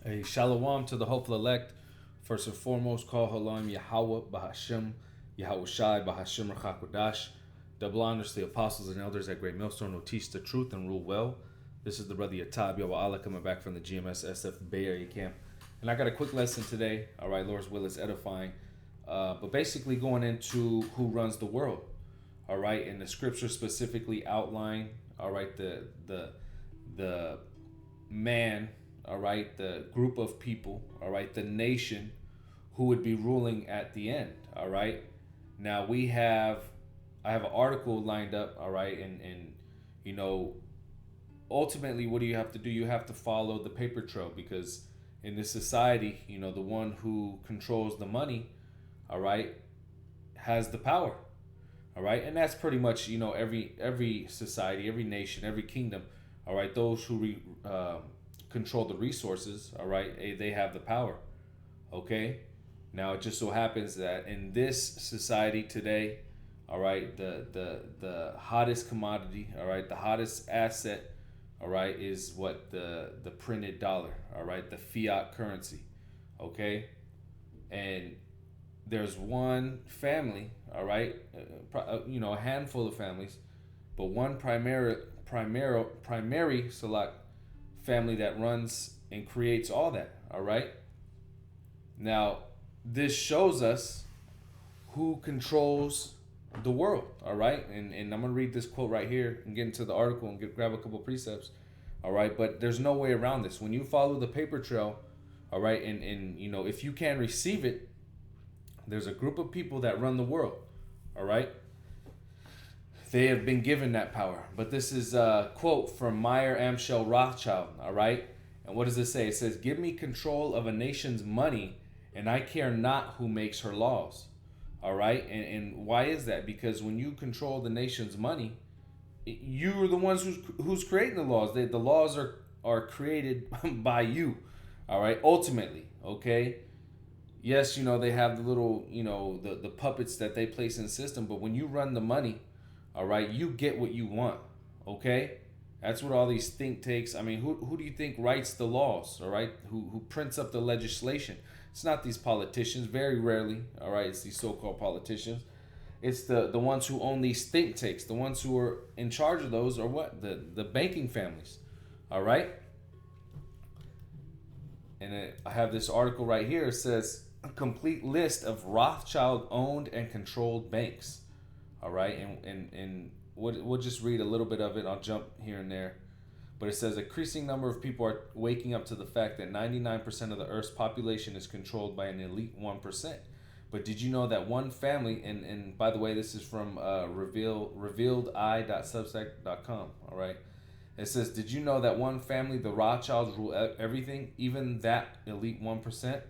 A shalom to the hopeful elect. First and foremost, call Halam Yahweh Bahashim, Yahweh Shai Bahashim Rachakodash. Double honors to the apostles and elders at Great Millstone who teach the truth and rule well. This is the brother Yatab Yahweh Allah coming back from the GMS SF Bay Area camp. And I got a quick lesson today. All right, Lord's will is edifying. But basically going into who runs the world. All right, and the scripture specifically outline, all right, the man, all right, the group of people, all right, the nation who would be ruling at the end, all right. Now I have an article lined up, all right, and you know, ultimately, what do you have to do? You have to follow the paper trail because in this society, you know, the one who controls the money, all right, has the power, all right, and that's pretty much every society, every nation, every kingdom, all right. Those who control the resources, all right, they have the power, okay. Now it just so happens that in this society today, all right, the hottest commodity, all right, the hottest asset, all right, is what the printed dollar, all right, the fiat currency, okay, and there's one family, all right, a handful of families, but one primary select family that runs and creates all that, all right. Now this shows us who controls the world, all right, and I'm gonna read this quote right here and get into the article and grab a couple precepts, all right. But there's no way around this when you follow the paper trail, all right, and if you can receive it, there's a group of people that run the world, all right. They have been given that power. But this is a quote from Meyer Amschel Rothschild, all right. And what does it say? It says, "Give me control of a nation's money and I care not who makes her laws." All right. And why is that? Because when you control the nation's money, you're the ones who's creating the laws. The laws are created by you. All right. Ultimately, okay. Yes, they have the little, the puppets that they place in the system, but when you run the money, all right, you get what you want, okay? That's what all these think tanks. I mean, who do you think writes the laws, all right? Who prints up the legislation? It's not these politicians. Very rarely, all right. It's these so-called politicians. It's the ones who own these think tanks. The ones who are in charge of those are what the banking families, all right. And I have this article right here. It says a complete list of Rothschild owned and controlled banks. All right, and we'll just read a little bit of it. I'll jump here and there. But it says a increasing number of people are waking up to the fact that 99% of the Earth's population is controlled by an elite 1%. But did you know that one family, and by the way, this is from revealedeye.substack.com, all right? It says, did you know that one family, the Rothschilds, rule everything, even that elite 1%?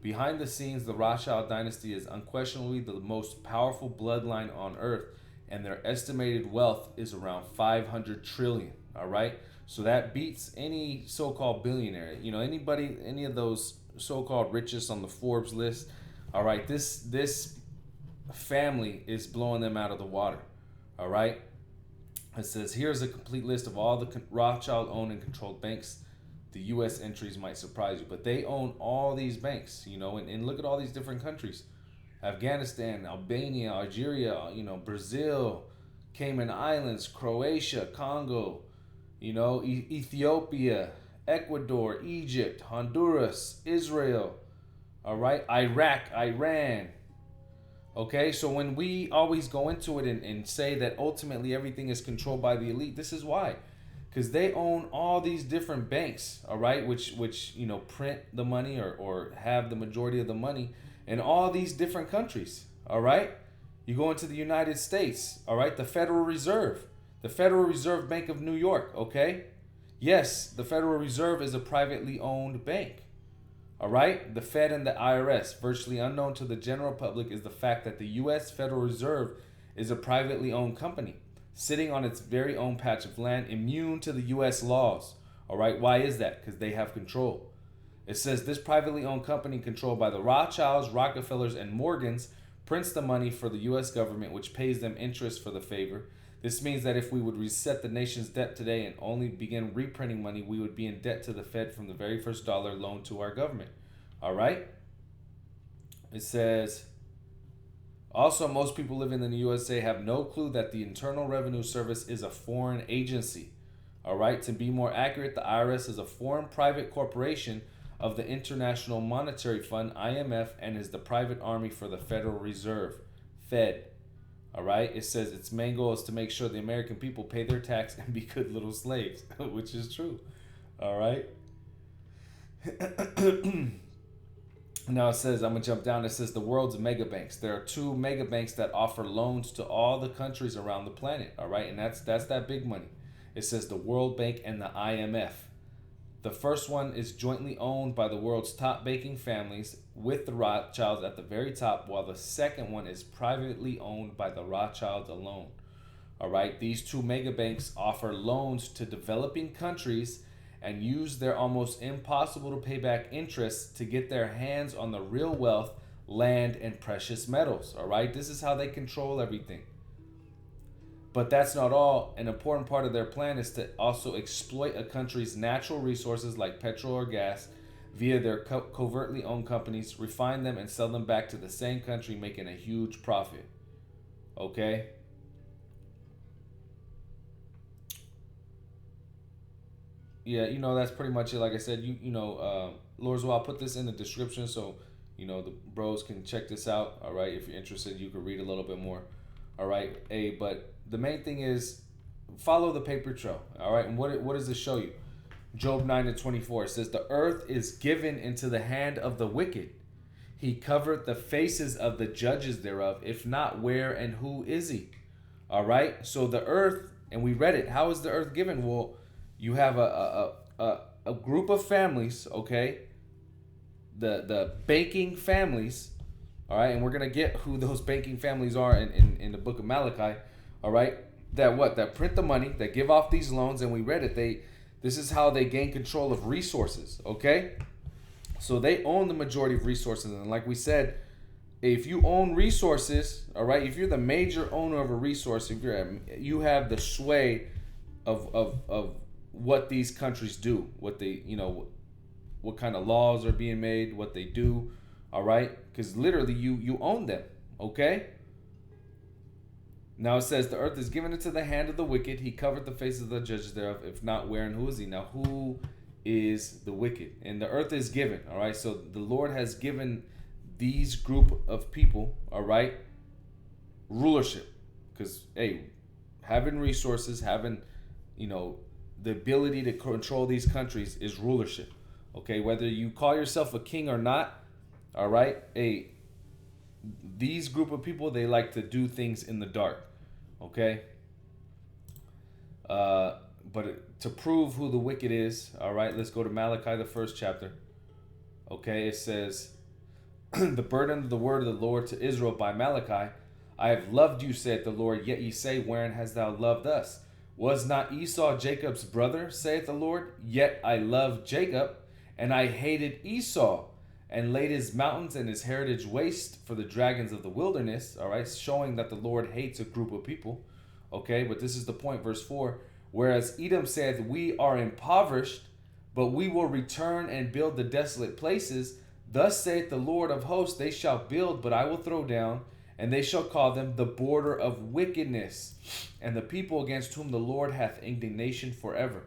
Behind the scenes, the Rothschild dynasty is unquestionably the most powerful bloodline on earth, and their estimated wealth is around 500 trillion. All right, so that beats any so-called billionaire. Anybody, any of those so-called richest on the Forbes list. All right, this family is blowing them out of the water. All right, it says here's a complete list of all the Rothschild-owned and controlled banks. The U.S. entries might surprise you, but they own all these banks, and look at all these different countries: Afghanistan, Albania, Algeria, Brazil, Cayman Islands, Croatia, Congo, Ethiopia, Ecuador, Egypt, Honduras, Israel, all right, Iraq, Iran. Okay, so when we always go into it and say that ultimately everything is controlled by the elite, this is why. Because they own all these different banks, all right, which print the money or have the majority of the money in all these different countries, all right. You go into the United States, all right, the Federal Reserve Bank of New York, okay. Yes, the Federal Reserve is a privately owned bank, all right. The Fed and the IRS. Virtually unknown to the general public is the fact that the U.S. Federal Reserve is a privately owned company, sitting on its very own patch of land, immune to the U.S. laws. All right, why is that? Because they have control. It says this privately owned company controlled by the Rothschilds, Rockefellers, and Morgans prints the money for the U.S. government, which pays them interest for the favor. This means that if we would reset the nation's debt today and only begin reprinting money, we would be in debt to the Fed from the very first dollar loaned to our government. All right? It says, also, most people living in the USA have no clue that the Internal Revenue Service is a foreign agency. All right? To be more accurate, the IRS is a foreign private corporation of the International Monetary Fund, IMF, and is the private army for the Federal Reserve, Fed. All right? It says its main goal is to make sure the American people pay their tax and be good little slaves, which is true. All right? Now it says, I'm going to jump down. It says the world's mega banks. There are two mega banks that offer loans to all the countries around the planet. All right? And that's that big money. It says the World Bank and the IMF. The first one is jointly owned by the world's top banking families with the Rothschilds at the very top, while the second one is privately owned by the Rothschilds alone. All right? These two mega banks offer loans to developing countries and use their almost impossible to pay back interest to get their hands on the real wealth, land, and precious metals. All right? This is how they control everything. But that's not all. An important part of their plan is to also exploit a country's natural resources like petrol or gas via their covertly owned companies, refine them, and sell them back to the same country, making a huge profit. Okay? Yeah, that's pretty much it. Like I said, Lord's Will, I'll put this in the description so, the bros can check this out. All right? If you're interested, you can read a little bit more. All right? But the main thing is follow the paper trail. All right? And what does this show you? Job 9:24 says, the earth is given into the hand of the wicked. He covered the faces of the judges thereof. If not, where and who is he? All right? So the earth, and we read it. How is the earth given? Well, you have a group of families, okay? The banking families, all right? And we're going to get who those banking families are in the book of Malachi, all right? That print the money, that give off these loans, and we read it. This is how they gain control of resources, okay? So they own the majority of resources. And like we said, if you own resources, all right, if you're the major owner of a resource, you have the sway of what these countries do, what they, what kind of laws are being made, what they do, all right? Because literally you own them, okay? Now it says, the earth is given into the hand of the wicked. He covered the faces of the judges thereof. If not, where and who is he? Now, who is the wicked? And the earth is given, all right? So the Lord has given these group of people, all right, rulership. Because, hey, having resources, having, the ability to control these countries is rulership. Okay, whether you call yourself a king or not, all right, these group of people, they like to do things in the dark. Okay? But to prove who the wicked is, all right, let's go to Malachi, the first chapter. Okay, it says, the burden of the word of the Lord to Israel by Malachi. I have loved you, saith the Lord, yet ye say, wherein hast thou loved us? Was not Esau Jacob's brother, saith the Lord? Yet I loved Jacob, and I hated Esau, and laid his mountains and his heritage waste for the dragons of the wilderness. All right, showing that the Lord hates a group of people. Okay, but this is the point, verse 4. Whereas Edom saith, we are impoverished, but we will return and build the desolate places. Thus saith the Lord of hosts, they shall build, but I will throw down, and they shall call them the border of wickedness, and the people against whom the Lord hath indignation forever.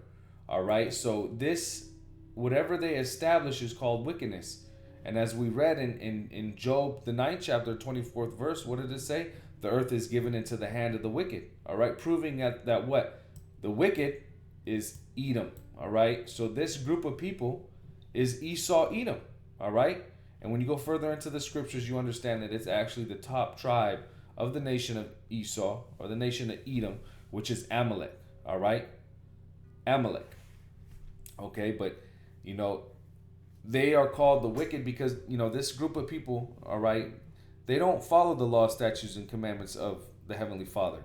All right, so this, whatever they establish is called wickedness. And as we read in Job, the 9th chapter, 24th verse, what did it say? The earth is given into the hand of the wicked. All right, proving that what? The wicked is Edom. All right, so this group of people is Esau, Edom. All right, and when you go further into the scriptures, you understand that it's actually the top tribe of the nation of Esau, or the nation of Edom, which is Amalek. All right, Amalek. Okay, but they are called the wicked because this group of people, all right, they don't follow the law, statutes, and commandments of the Heavenly Father.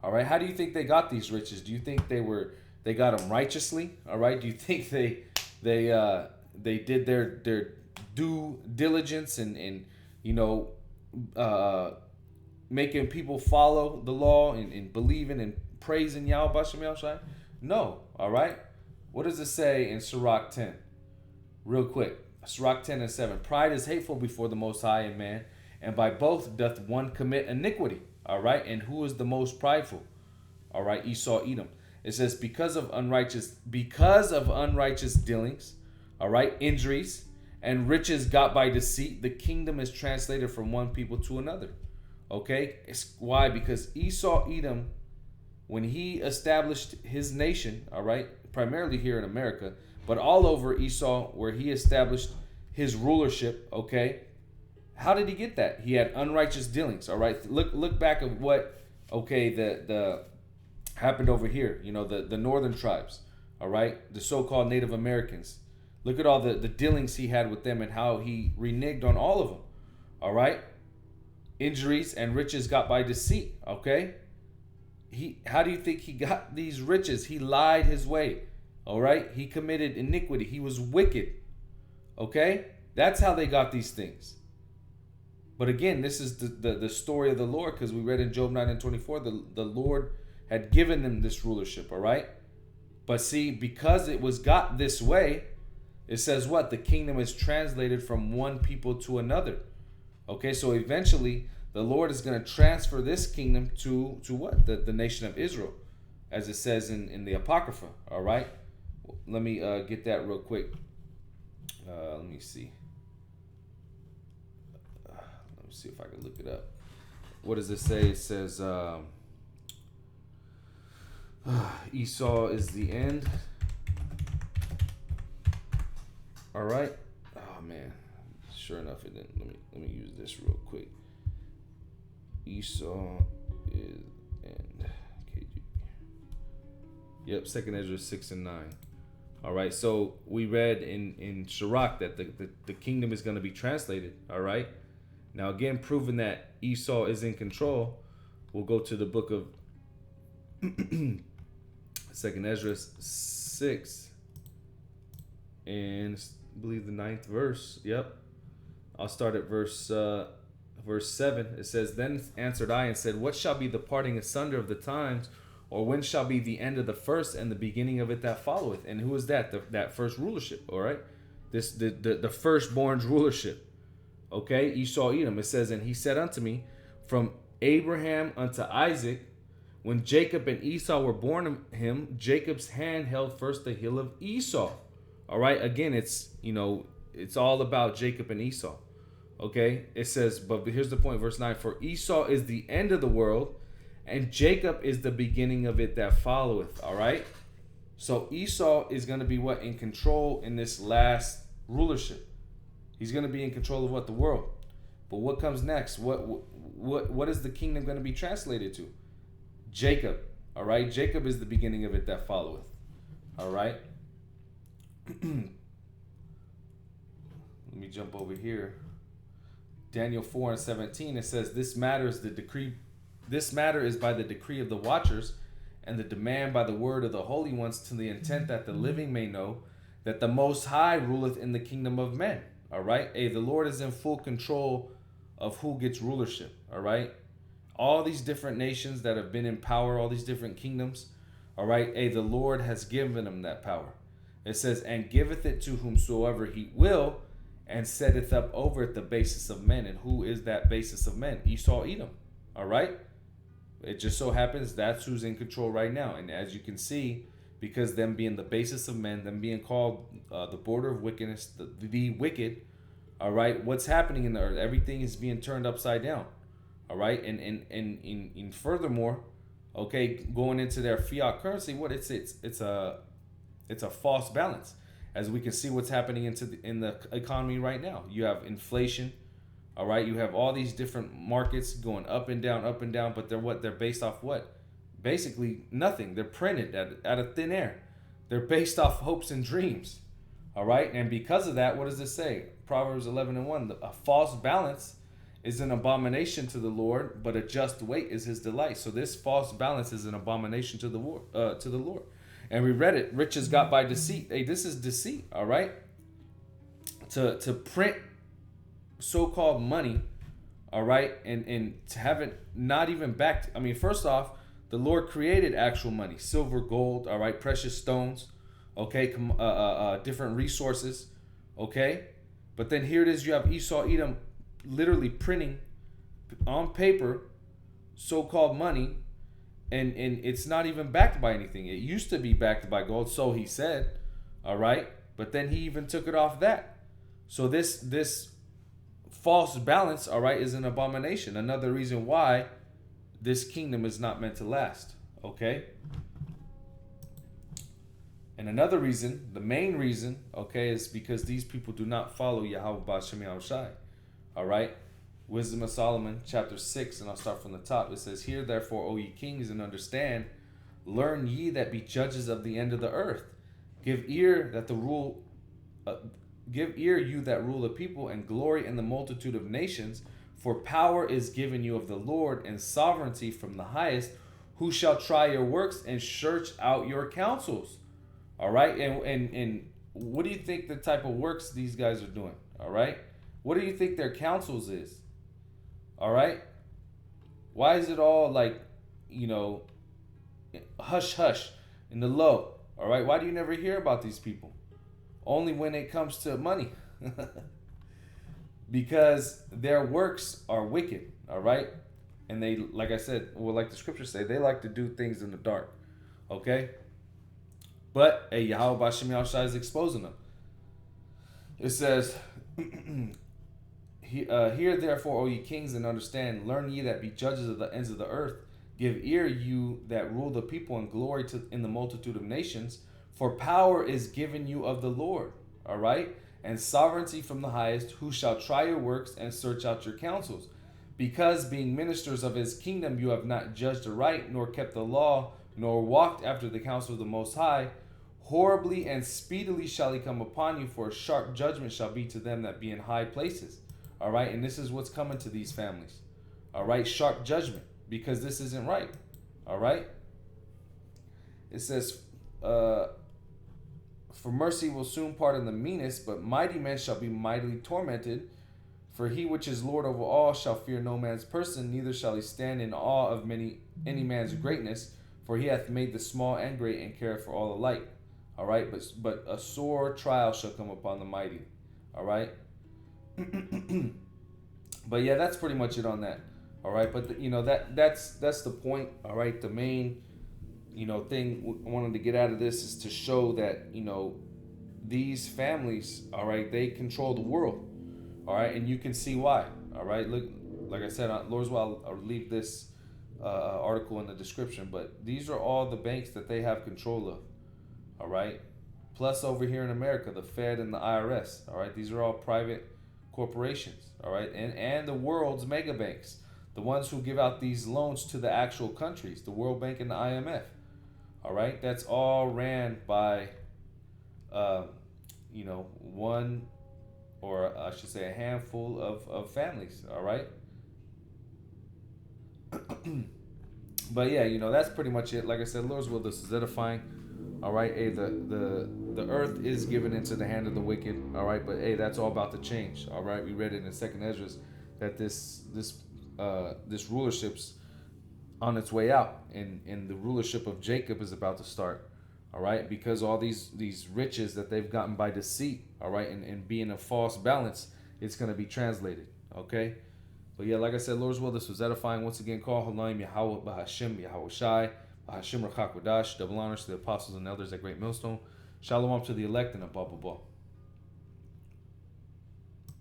All right, how do you think they got these riches? Do you think they got them righteously? All right, do you think they did their due diligence and making people follow the law and believing and praising Yahweh Bashem Yahushai? No. All right. What does it say in Sirach 10? Real quick. Sirach 10 and 7. Pride is hateful before the Most High and man, and by both doth one commit iniquity. All right. And who is the most prideful? All right. Esau, Edom. It says because of unrighteous dealings, all right, injuries, and riches got by deceit, the kingdom is translated from one people to another. Okay? Why? Because Esau, Edom, when he established his nation, all right, primarily here in America, but all over Esau, where he established his rulership, okay, how did he get that? He had unrighteous dealings, all right? Look back at what, okay, the happened over here, the northern tribes, all right, the so-called Native Americans. Look at all the dealings he had with them and how he reneged on all of them, all right? Injuries and riches got by deceit, okay? How do you think he got these riches? He lied his way, all right? He committed iniquity. He was wicked, okay? That's how they got these things. But again, this is the story of the Lord, because we read in Job 9 and 24, the Lord had given them this rulership, all right? But see, because it was got this way, it says what? The kingdom is translated from one people to another. Okay, so eventually the Lord is going to transfer this kingdom to what? The nation of Israel, as it says in the Apocrypha, all right? Let me get that real quick. Let me see. Let me see if I can look it up. What does it say? It says... Esau is the end. All right. Oh man, sure enough it didn't. Let me use this real quick. Esau is end. KGB. Yep, 2nd Ezra 6 and 9. All right. So we read in Sirach that the kingdom is going to be translated. All right. Now again, proving that Esau is in control, we'll go to the book of 2nd Ezra 6 and I believe the 9th verse. Yep. I'll start at verse 7. It says, Then answered I and said, What shall be the parting asunder of the times, or when shall be the end of the first and the beginning of it that followeth? And who is that? That first rulership, all right? The firstborn's rulership. Okay, Esau, Edom. It says, And he said unto me, From Abraham unto Isaac, when Jacob and Esau were born of him, Jacob's hand held first the heel of Esau. All right. Again, it's all about Jacob and Esau. Okay. It says, but here's the point, verse 9. For Esau is the end of the world, and Jacob is the beginning of it that followeth. All right. So Esau is going to be what? In control in this last rulership. He's going to be in control of what? The world. But what comes next? What is the kingdom going to be translated to? Jacob, all right? Jacob is the beginning of it that followeth, all right? Let me jump over here. Daniel 4 and 17, it says, This matter is by the decree of the watchers, and the demand by the word of the holy ones, to the intent that the living may know that the Most High ruleth in the kingdom of men, all right? Hey, the Lord is in full control of who gets rulership, all right? All these different nations that have been in power, all these different kingdoms, all right, hey, the Lord has given them that power. It says, and giveth it to whomsoever he will, and setteth up over it the basis of men. And who is that basis of men? Esau, Edom, all right? It just so happens that's who's in control right now. And as you can see, because them being the basis of men, them being called the border of wickedness, the wicked, all right, what's happening in the earth? Everything is being turned upside down. All right, and furthermore, okay, going into their fiat currency, what it's a false balance, as we can see what's happening in the economy right now. You have inflation, all right. You have all these different markets going up and down, but they're based off what? Basically nothing. They're printed out of thin air. They're based off hopes and dreams, all right. And because of that, what does it say? Proverbs 11 and 1. A false balance is an abomination to the Lord, but a just weight is his delight. So this false balance is an abomination to the Lord. And we read it, riches got by deceit. Hey, this is deceit, all right? To print so-called money, all right, and to have it not even backed. I mean, first off, The Lord created actual money, silver, gold, all right, precious stones, okay, different resources, okay. But then here it is, you have Esau Edom literally printing on paper so-called money, and it's not even backed by anything. It used to be backed by gold, so he said, all right, but then he even took it off that. So this false balance, all right, is an abomination. Another reason why this kingdom is not meant to last, okay? And another reason, the main reason, okay, is because these people do not follow Yahweh B'Shem Yahushai, all right? Wisdom of Solomon, chapter 6, and I'll start from the top. It says, "Hear therefore, O ye kings, and understand. Learn ye that be judges of the end of the earth. Give ear that the rule, give ear you that rule the people, and glory in the multitude of nations. For power is given you of the Lord, and sovereignty from the highest, who shall try your works and search out your counsels." All right, and what do you think the type of works these guys are doing? All right, what do you think their counsels is? All right, why is it all like, hush hush in the low? All right, why do you never hear about these people? Only when it comes to money. Because their works are wicked, all right? And they, like I said, well, like the scriptures say, they like to do things in the dark, okay? But, hey, Yahweh B'Shem Yahushai is exposing them. It says, "Hear therefore, O ye kings, and understand. Learn ye that be judges of the ends of the earth. Give ear, you that rule the people, and glory in the multitude of nations. For power is given you of the Lord," all right? "And sovereignty from the highest, who shall try your works and search out your counsels. Because being ministers of his kingdom, you have not judged aright, nor kept the law, nor walked after the counsel of the Most High. Horribly and speedily shall he come upon you, for a sharp judgment shall be to them that be in high places." All right, and this is what's coming to these families. All right, sharp judgment, because this isn't right. All right. It says, "For mercy will soon pardon the meanest, but mighty men shall be mightily tormented. For he which is Lord over all shall fear no man's person, neither shall he stand in awe of any man's greatness. For he hath made the small and great, and careth for all alike." All right, but a sore trial shall come upon the mighty. All right. But yeah, that's pretty much it on that. All right, but that's the point. All right, the main thing I wanted to get out of this is to show that these families, all right, they control the world. All right, and you can see why. All right, look, like I said, Lord's will, I'll leave this article in the description, but these are all the banks that they have control of. All right, plus over here in America, the Fed and the IRS. All right, these are all private corporations. All right, and the world's mega banks, the ones who give out these loans to the actual countries, the World Bank and the IMF. All right, that's all ran by, one, or I should say a handful of families. All right. But yeah, that's pretty much it. Like I said, Lord's will, this is edifying. All right, hey, the earth is given into the hand of the wicked. All right, but hey, that's all about to change. All right, we read it in Second Ezra that this rulership's on its way out, and the rulership of Jacob is about to start. All right, because all these riches that they've gotten by deceit, all right, and being a false balance, it's going to be translated. Okay, but yeah, like I said, Lord's will, this was edifying. Once again, call Halayim Yahweh B'Hashem Yahushai B'Hashem Rachakodash. Double honors to the apostles and elders at Great Millstone. Shalom to the elect and above.